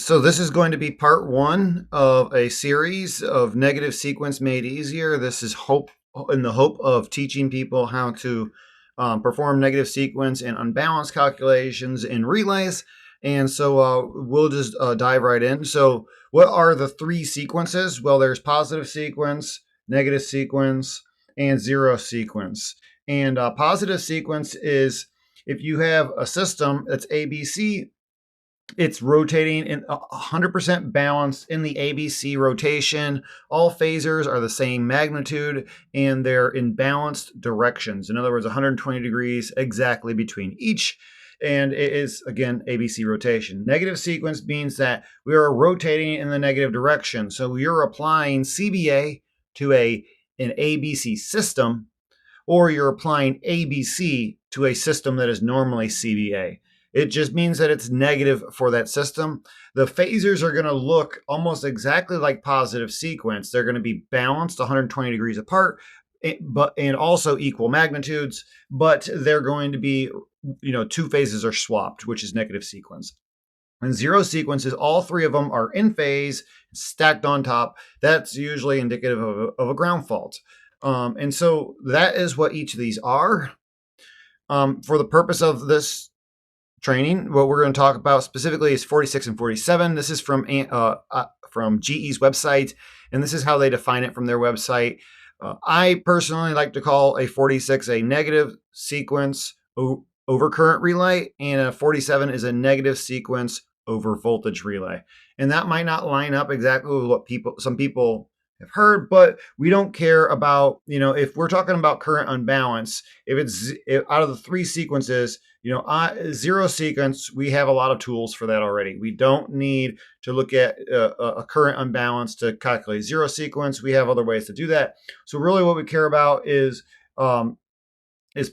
So this is going to be part one of a series of negative sequence made easier. This is in the hope of teaching people how to perform negative sequence and unbalanced calculations in relays. And so we'll just dive right in. So what are the three sequences? Well, there's positive sequence, negative sequence, and zero sequence. And positive sequence is if you have a system that's ABC, it's rotating in 100% balanced in the ABC rotation. All phasors are the same magnitude and they're in balanced directions. In other words, 120 degrees exactly between each. And it is, again, ABC rotation. Negative sequence means that we are rotating in the negative direction. So you're applying CBA to an ABC system, or you're applying ABC to a system that is normally CBA. It just means that it's negative for that system. The phasors are going to look almost exactly like positive sequence. They're going to be balanced 120 degrees apart, and also equal magnitudes, but they're going to be, two phases are swapped, which is negative sequence. And zero sequences, all three of them are in phase, stacked on top. That's usually indicative of a ground fault. And so that is what each of these are. For the purpose of this training, what we're going to talk about specifically is 46 and 47. This is from GE's website, and this is how they define it from their website. I personally like to call a 46 a negative sequence over current relay, and a 47 is a negative sequence over voltage relay. And that might not line up exactly with what some people have heard, but we don't care about, if we're talking about current unbalance, if out of the three sequences, zero sequence, we have a lot of tools for that already. We don't need to look at a current unbalance to calculate zero sequence. We have other ways to do that. So really what we care about is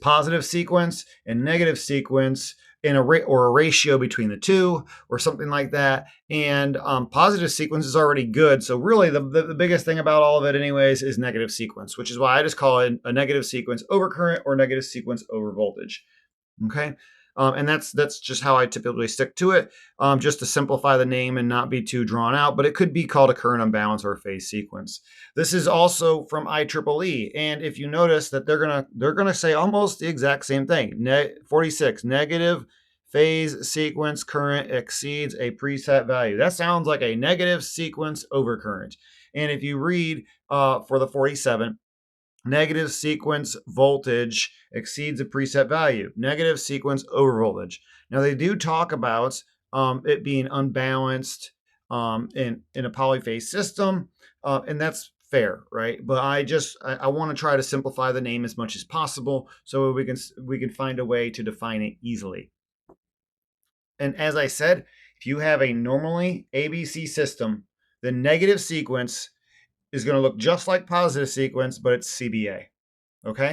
positive sequence and negative sequence in a ratio between the two or something like that. And positive sequence is already good. So really the biggest thing about all of it anyways is negative sequence, which is why I just call it a negative sequence over current or negative sequence over voltage. Okay. And that's just how I typically stick to it, just to simplify the name and not be too drawn out, but it could be called a current unbalance or a phase sequence. This is also from IEEE. And if you notice that they're going to say almost the exact same thing. 46, negative phase sequence current exceeds a preset value. That sounds like a negative sequence over current. And if you read for the 47, negative sequence voltage exceeds a preset value. Negative sequence over voltage. Now they do talk about it being unbalanced in a polyphase system, and that's fair, right? But I want to try to simplify the name as much as possible so we can find a way to define it easily. And as I said, if you have a normally ABC system, the negative sequence is going to look just like positive sequence, but it's CBA, okay?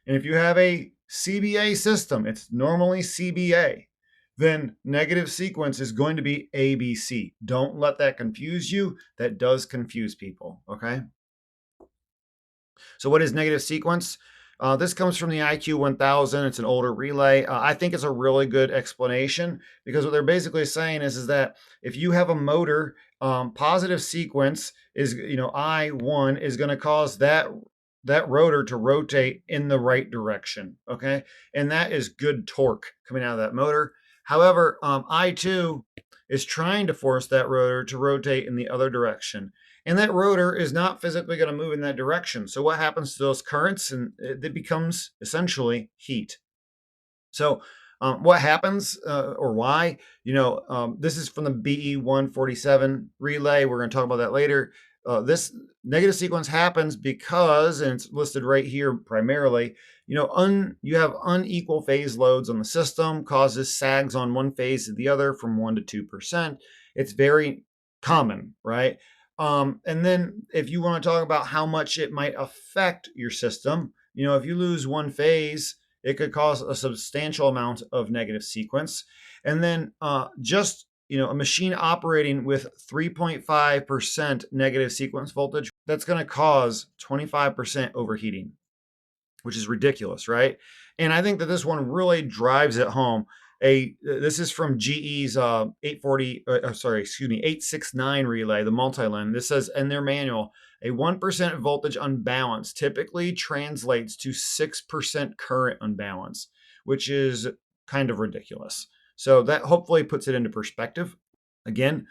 And if you have a CBA system, it's normally CBA, then negative sequence is going to be ABC. Don't let that confuse you. That does confuse people, okay? So what is negative sequence? This comes from the IQ 1000. It's an older relay. I think it's a really good explanation because what they're basically saying is that if you have a motor, positive sequence is, I1 is going to cause that rotor to rotate in the right direction. Okay. And that is good torque coming out of that motor. However, I2 is trying to force that rotor to rotate in the other direction. And that rotor is not physically going to move in that direction. So what happens to those currents? And it becomes essentially heat. So what happens or why? This is from the BE147 relay. We're going to talk about that later. This negative sequence happens because, and it's listed right here primarily, you have unequal phase loads on the system, causes sags on one phase to the other from 1% to 2%. It's very common, right? And then if you want to talk about how much it might affect your system, if you lose one phase, it could cause a substantial amount of negative sequence. And then a machine operating with 3.5% negative sequence voltage, that's going to cause 25% overheating, which is ridiculous, right? And I think that this one really drives it home. this is from GE's 869 relay, the multi-line. This says in their manual, a 1% voltage unbalance typically translates to 6% current unbalance, which is kind of ridiculous. So that hopefully puts it into perspective. Again,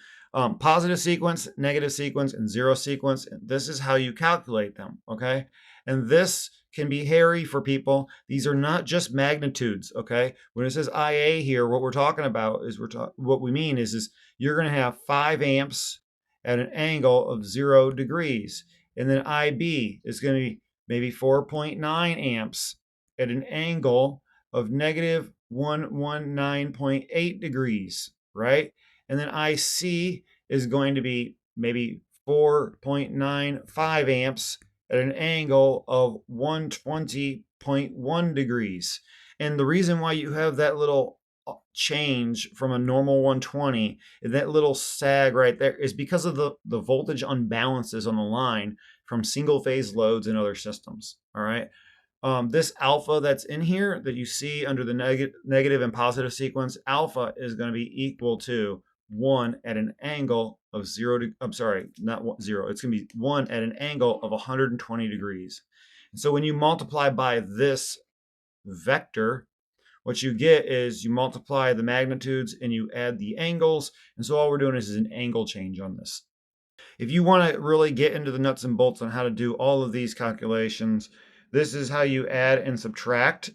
positive sequence, negative sequence, and zero sequence. This is how you calculate them, okay? And this can be hairy for people. These are not just magnitudes, okay? When it says IA here, what we're talking about is what we mean is you're going to have 5 amps at an angle of 0 degrees. And then IB is going to be maybe 4.9 amps at an angle of negative 119.8 degrees, right? And then IC is going to be maybe 4.95 amps at an angle of 120.1 degrees. And the reason why you have that little change from a normal 120, that little sag right there, is because of the voltage unbalances on the line from single phase loads and other systems. All right. This alpha that's in here that you see under the negative and positive sequence, alpha is going to be equal to 1 at an angle of 0 to, I'm sorry, not 0. It's going to be 1 at an angle of 120 degrees. And so when you multiply by this vector, what you get is you multiply the magnitudes and you add the angles. And so all we're doing is an angle change on this. If you want to really get into the nuts and bolts on how to do all of these calculations, this is how you add and subtract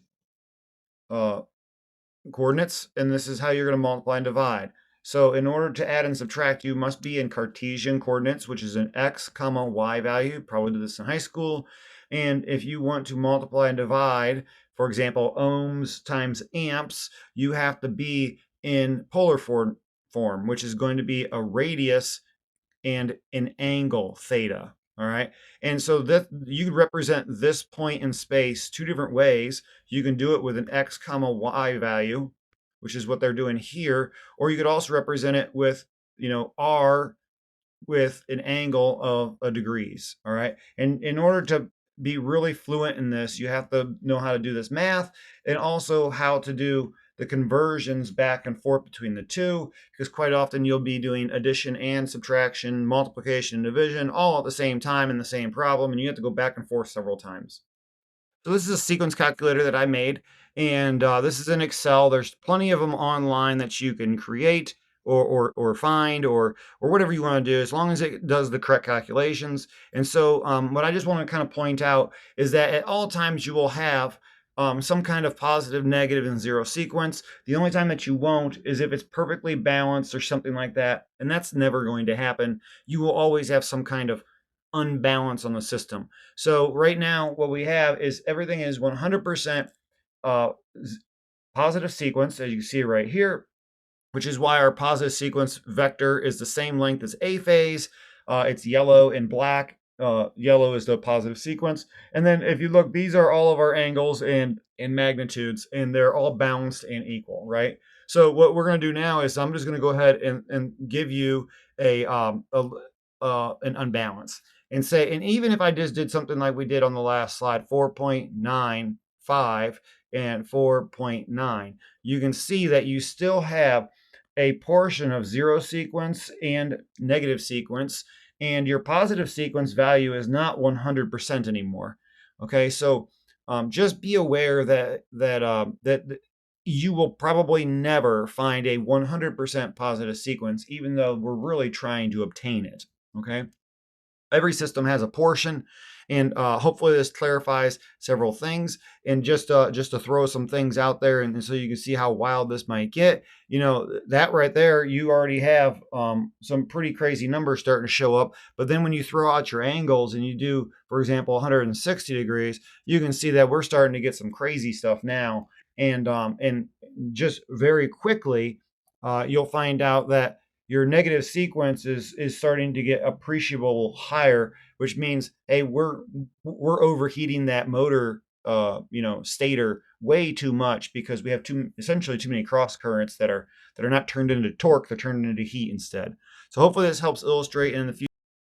coordinates, and this is how you're going to multiply and divide. So in order to add and subtract, you must be in Cartesian coordinates, which is an x, y value. Probably did this in high school. And if you want to multiply and divide, for example, ohms times amps, you have to be in polar form, which is going to be a radius and an angle, theta. All right. And so that you could represent this point in space 2 different ways. You can do it with an x, y value, which is what they're doing here. Or you could also represent it with, r with an angle of a degrees. All right. And in order to be really fluent in this, you have to know how to do this math and also how to do the conversions back and forth between the two, because quite often you'll be doing addition and subtraction, multiplication and division all at the same time in the same problem, and you have to go back and forth several times. So this is a sequence calculator that I made, and this is in Excel. There's plenty of them online that you can create or find or whatever you want to do, as long as it does the correct calculations. And so what I just want to kind of point out is that at all times you will have some kind of positive, negative, and zero sequence. The only time that you won't is if it's perfectly balanced or something like that, and that's never going to happen. You will always have some kind of unbalance on the system. So right now what we have is everything is 100% positive sequence, as you see right here, which is why our positive sequence vector is the same length as A phase. It's yellow and black. Yellow is the positive sequence. And then if you look, these are all of our angles and magnitudes, and they're all balanced and equal, right? So what we're going to do now is I'm just going to go ahead and give you an unbalance and say, and even if I just did something like we did on the last slide, 4.95 and 4.9, you can see that you still have a portion of zero sequence and negative sequence, and your positive sequence value is not 100% anymore. Okay, so just be aware that you will probably never find a 100% positive sequence, even though we're really trying to obtain it. Okay, every system has a portion, and hopefully this clarifies several things. And just to throw some things out there, and so you can see how wild this might get, that right there, you already have some pretty crazy numbers starting to show up. But then when you throw out your angles and you do, for example, 160 degrees, you can see that we're starting to get some crazy stuff now. And just very quickly, you'll find out that your negative sequence is starting to get appreciable higher, which means, hey, we're overheating that motor, stator way too much, because we have essentially too many cross currents that are not turned into torque, they're turned into heat instead. So hopefully this helps illustrate in the future.